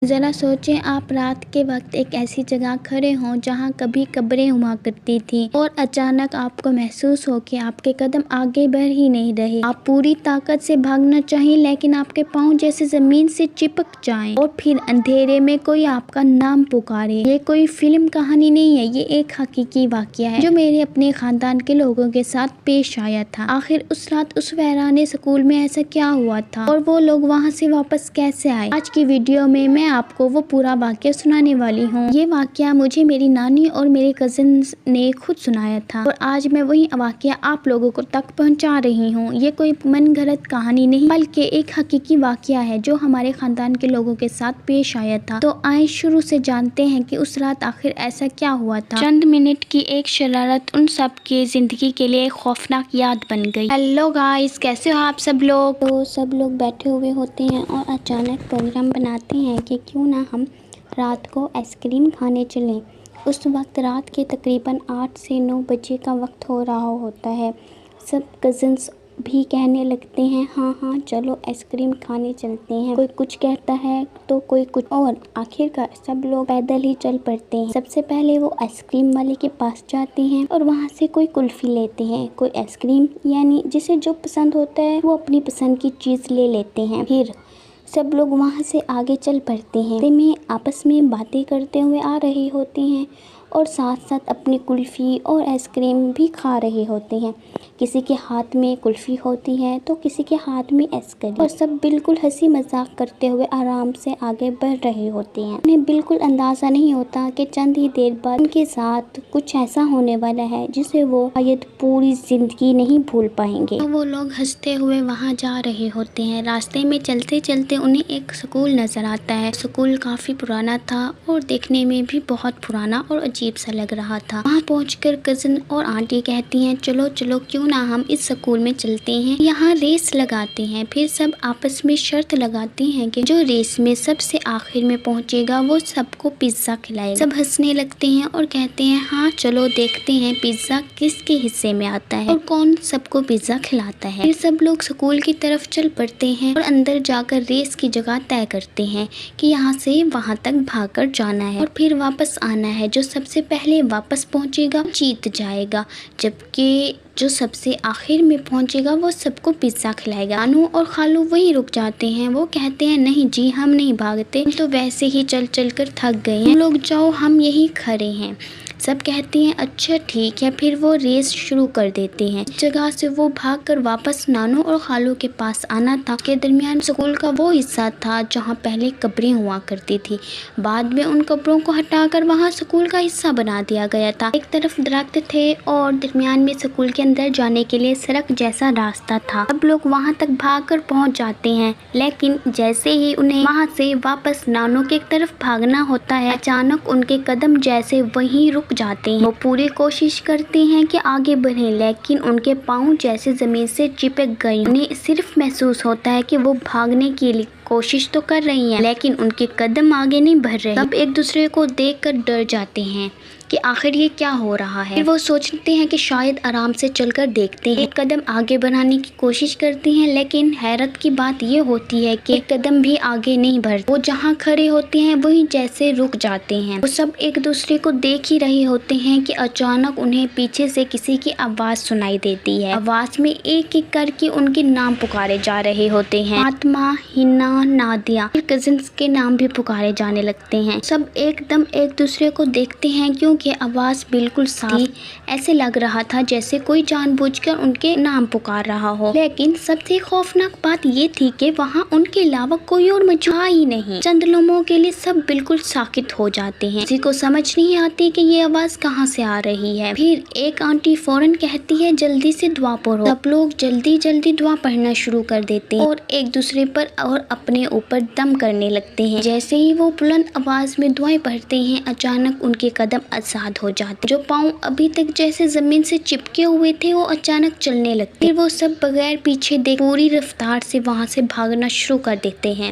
ذرا سوچیں، آپ رات کے وقت ایک ایسی جگہ کھڑے ہوں جہاں کبھی قبریں ہوا کرتی تھیں اور اچانک آپ کو محسوس ہو کہ آپ کے قدم آگے بڑھ ہی نہیں رہے۔ آپ پوری طاقت سے بھاگنا چاہیں لیکن آپ کے پاؤں جیسے زمین سے چپک جائیں اور پھر اندھیرے میں کوئی آپ کا نام پکارے۔ یہ کوئی فلم کہانی نہیں ہے، یہ ایک حقیقی واقعہ ہے جو میرے اپنے خاندان کے لوگوں کے ساتھ پیش آیا تھا۔ آخر اس رات اس ویرانے اسکول میں ایسا کیا ہوا تھا اور وہ لوگ وہاں سے واپس کیسے آئے؟ آج کی ویڈیو میں آپ کو وہ پورا واقعہ سنانے والی ہوں۔ یہ واقعہ مجھے میری نانی اور میرے کزنز نے خود سنایا تھا اور آج میں وہی واقعہ آپ لوگوں کو تک پہنچا رہی ہوں۔ یہ کوئی من گھڑت کہانی نہیں بلکہ ایک حقیقی واقعہ ہے جو ہمارے خاندان کے لوگوں کے ساتھ پیش آیا تھا۔ تو آئیں شروع سے جانتے ہیں کہ اس رات آخر ایسا کیا ہوا تھا۔ چند منٹ کی ایک شرارت ان سب کی زندگی کے لیے ایک خوفناک یاد بن گئی۔ ہیلو گائز، کیسے ہو آپ سب لوگ؟ تو سب لوگ بیٹھے ہوئے ہوتے ہیں اور اچانک پروگرام بناتے ہیں کہ کیوں نہ ہم رات کو آئس کریم کھانے چلیں۔ اس وقت رات کے تقریباً 8 سے 9 بجے کا وقت ہو رہا ہوتا ہے۔ سب کزنس بھی کہنے لگتے ہیں ہاں چلو آئس کریم کھانے چلتے ہیں۔ کوئی کچھ کہتا ہے تو کوئی کچھ اور آخرکار سب لوگ پیدل ہی چل پڑتے ہیں۔ سب سے پہلے وہ آئس کریم والے کے پاس جاتے ہیں اور وہاں سے کوئی کلفی لیتے ہیں، کوئی آئس کریم، یعنی جسے جو پسند ہوتا ہے وہ اپنی پسند کی چیز لے لیتے ہیں۔ پھر سب لوگ وہاں سے آگے چل پڑتے ہیں، میں آپس میں باتیں کرتے ہوئے آ رہے ہوتے ہیں اور ساتھ ساتھ اپنی کلفی اور آئس کریم بھی کھا رہے ہوتے ہیں۔ کسی کے ہاتھ میں کلفی ہوتی ہے تو کسی کے ہاتھ میں آئس کریم، اور سب بالکل ہنسی مذاق کرتے ہوئے آرام سے آگے بڑھ رہے ہوتے ہیں۔ انہیں بالکل اندازہ نہیں ہوتا کہ چند ہی دیر بعد ان کے ساتھ کچھ ایسا ہونے والا ہے جسے وہ شاید پوری زندگی نہیں بھول پائیں گے۔ وہ لوگ ہنستے ہوئے وہاں جا رہے ہوتے ہیں۔ راستے میں چلتے چلتے انہیں ایک اسکول نظر آتا ہے۔ اسکول کافی پرانا تھا اور دیکھنے میں بھی بہت پرانا اور عجیب سا لگ رہا تھا۔ وہاں پہنچ کر کزن اور آنٹی کہتی ہیں چلو کیوں نہ ہم اس اسکول میں چلتے ہیں، یہاں ریس لگاتے ہیں۔ پھر سب آپس میں شرط لگاتے ہیں کہ جو ریس میں سب سے آخر میں پہنچے گا وہ سب کو پیزا کھلائے گا۔ سب ہنسنے لگتے ہیں اور کہتے ہیں ہاں چلو دیکھتے ہیں پیزا کس کے حصے میں آتا ہے اور کون سب کو پیزا کھلاتا ہے۔ پھر سب لوگ اسکول کی طرف چل پڑتے ہیں اور اندر جا کر ریس کی جگہ طے کرتے ہیں کہ یہاں سے وہاں تک بھاگ کر جانا ہے اور پھر واپس آنا ہے۔ جو سب سے پہلے واپس پہنچے گا جیت جائے گا، جبکہ جو سب سے آخر میں پہنچے گا وہ سب کو پیزا کھلائے گا۔ نانو اور خالو وہیں رک جاتے ہیں۔ وہ کہتے ہیں نہیں جی، ہم نہیں بھاگتے، ہم تو ویسے ہی چل چل کر تھک گئے ہیں، تم لوگ جاؤ، ہم یہیں کھڑے ہیں۔ سب کہتے ہیں اچھا ٹھیک ہے۔ پھر وہ ریس شروع کر دیتے ہیں۔ اس جگہ سے وہ بھاگ کر واپس نانو اور خالو کے پاس آنا تھا۔ اس کے درمیان اسکول کا وہ حصہ تھا جہاں پہلے قبریں ہوا کرتی تھی، بعد میں ان قبروں کو ہٹا کر وہاں اسکول کا حصہ بنا دیا گیا تھا۔ ایک طرف درخت تھے اور درمیان میں اسکول کے اندر جانے کے لیے سڑک جیسا راستہ تھا۔ سب لوگ وہاں تک بھاگ کر پہنچ جاتے ہیں، لیکن جیسے ہی انہیں وہاں سے واپس نانو کی طرف بھاگنا ہوتا ہے، اچانک ان کے قدم جیسے وہیں رک جاتے ہیں۔ وہ پوری کوشش کرتے ہیں کہ آگے بڑھیں، لیکن ان کے پاؤں جیسے زمین سے چپک گئے۔ انہیں صرف محسوس ہوتا ہے کہ وہ بھاگنے کے لیے کوشش تو کر رہی ہیں لیکن ان کے قدم آگے نہیں بڑھ رہے۔ سب ایک دوسرے کو دیکھ کر ڈر جاتے ہیں کہ آخر یہ کیا ہو رہا ہے۔ پھر وہ سوچتے ہیں کہ شاید آرام سے چل کر دیکھتے ہیں۔ ایک قدم آگے بڑھانے کی کوشش کرتے ہیں لیکن حیرت کی بات یہ ہوتی ہے کہ ایک قدم بھی آگے نہیں بڑھتا۔ وہ جہاں کھڑے ہوتے ہیں وہیں جیسے رک جاتے ہیں۔ وہ سب ایک دوسرے کو دیکھ ہی رہے ہوتے ہیں کہ اچانک انہیں پیچھے سے کسی کی آواز سنائی دیتی ہے۔ آواز میں ایک ایک کر کے ان کے نام پکارے جا رہے ہوتے ہیں، فاطمہ، ہنا، نادیہ۔ پھر کزنس کے نام بھی پکارے جانے لگتے ہیں۔ سب ایک دم ایک دوسرے کو دیکھتے ہیں کیونکہ آواز بالکل صاف تھی۔ ایسے لگ رہا تھا جیسے کوئی جان بوجھ کر ان کے نام پکار رہا ہو، لیکن سب سے خوفناک بات یہ تھی کہ وہاں ان کے علاوہ کوئی اور موجود ہی نہیں۔ چند لمحوں کے لیے سب بالکل ساکت ہو جاتے ہیں، کسی کو سمجھ نہیں آتی کہ یہ آواز کہاں سے آ رہی ہے۔ پھر ایک آنٹی فوراً کہتی ہے جلدی سے دعا پڑھو۔ سب لوگ جلدی دعا پڑھنا شروع کر دیتے ہیں اور ایک دوسرے پر اور اپنے اوپر دم کرنے لگتے ہیں۔ جیسے ہی وہ بلند آواز میں دعائیں پڑھتے ہیں، اچانک ان کے قدم آزاد ہو جاتے ہیں۔ جو پاؤں ابھی تک جیسے زمین سے چپکے ہوئے تھے وہ اچانک چلنے لگتے ہیں۔ پھر وہ سب بغیر پیچھے دیکھے پوری رفتار سے وہاں سے بھاگنا شروع کر دیتے ہیں۔